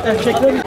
Erkekler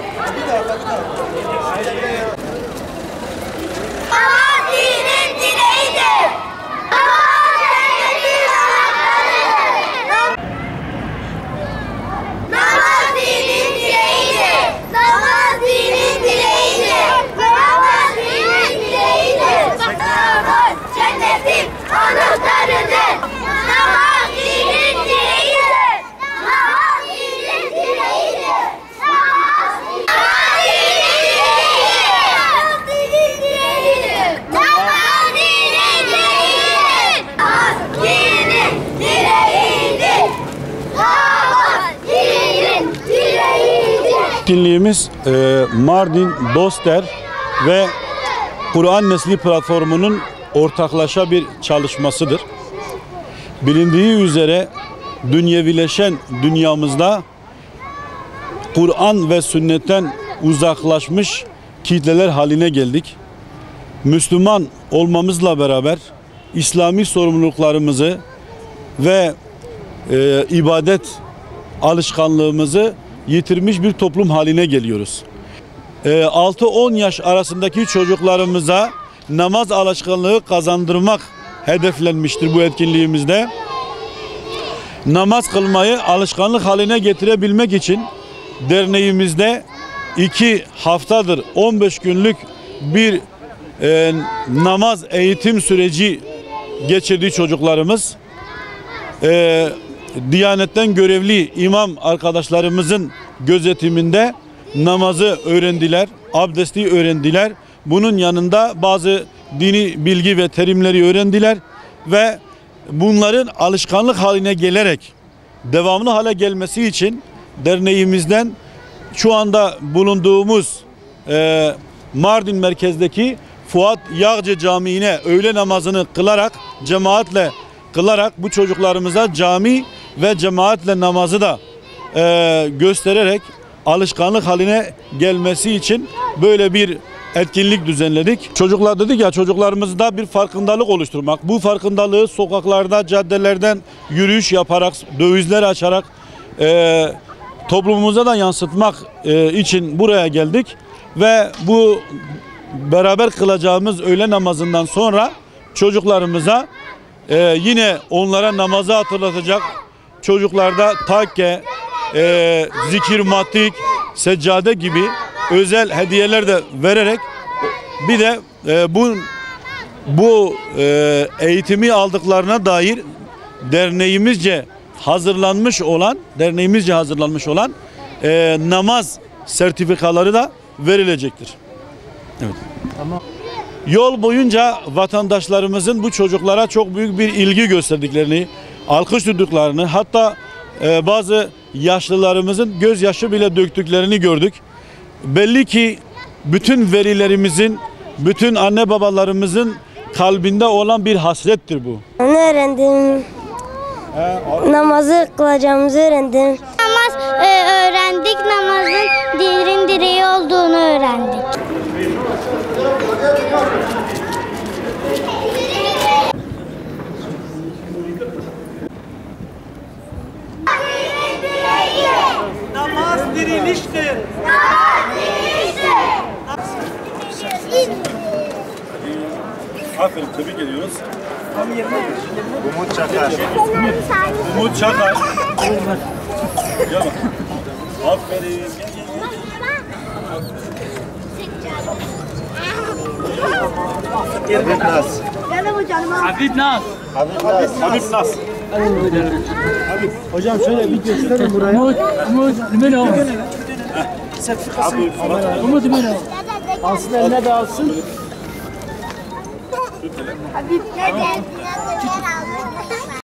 etkinliğimiz Mardin Doster ve Kur'an Nesli platformunun ortaklaşa bir çalışmasıdır. Bilindiği üzere dünyevileşen dünyamızda Kur'an ve sünnetten uzaklaşmış kitleler haline geldik. Müslüman olmamızla beraber İslami sorumluluklarımızı ve ibadet alışkanlığımızı yitirmiş bir toplum haline geliyoruz. 6-10 yaş arasındaki çocuklarımıza namaz alışkanlığı kazandırmak hedeflenmiştir bu etkinliğimizde. Namaz kılmayı alışkanlık haline getirebilmek için derneğimizde 2 haftadır 15 günlük bir namaz eğitim süreci geçirdiği çocuklarımız Diyanetten görevli imam arkadaşlarımızın gözetiminde namazı öğrendiler, abdesti öğrendiler. Bunun yanında bazı dini bilgi ve terimleri öğrendiler ve bunların alışkanlık haline gelerek devamlı hale gelmesi için derneğimizden şu anda bulunduğumuz Mardin merkezdeki Fuat Yağcı Camii'ne öğle namazını kılarak, cemaatle kılarak bu çocuklarımıza cami ve cemaatle namazı da göstererek alışkanlık haline gelmesi için böyle bir etkinlik düzenledik. Çocuklar dedik ya, çocuklarımızda bir farkındalık oluşturmak. Bu farkındalığı sokaklarda, caddelerden yürüyüş yaparak, dövizler açarak toplumumuza da yansıtmak için buraya geldik. Ve bu beraber kılacağımız öğle namazından sonra çocuklarımıza yine onlara namazı hatırlatacak, çocuklarda takke, zikir matik, seccade gibi özel hediyeler de vererek bir de bu eğitimi aldıklarına dair derneğimizce hazırlanmış olan namaz sertifikaları da verilecektir. Evet. Tamam. Yol boyunca vatandaşlarımızın bu çocuklara çok büyük bir ilgi gösterdiklerini, alkış duyduklarını, hatta bazı yaşlılarımızın gözyaşı bile döktüklerini gördük. Belli ki bütün velilerimizin, bütün anne babalarımızın kalbinde olan bir hasrettir bu. Ne öğrendim? Namazı kılacağımızı öğrendim. Namaz öğrendik, namazın dinin direği olduğunu öğrendik. namaz diriliştir. Aferin, tebrik ediyoruz. Umut Çakar. Umut Çakar. Gel bak. Aferin. Habib Naz. Habib Naz. Habib Naz. Habib. Hocam şöyle bir gösterin buraya. Umut Mino. Umut Mino. Alsın eline de alsın. Habib ne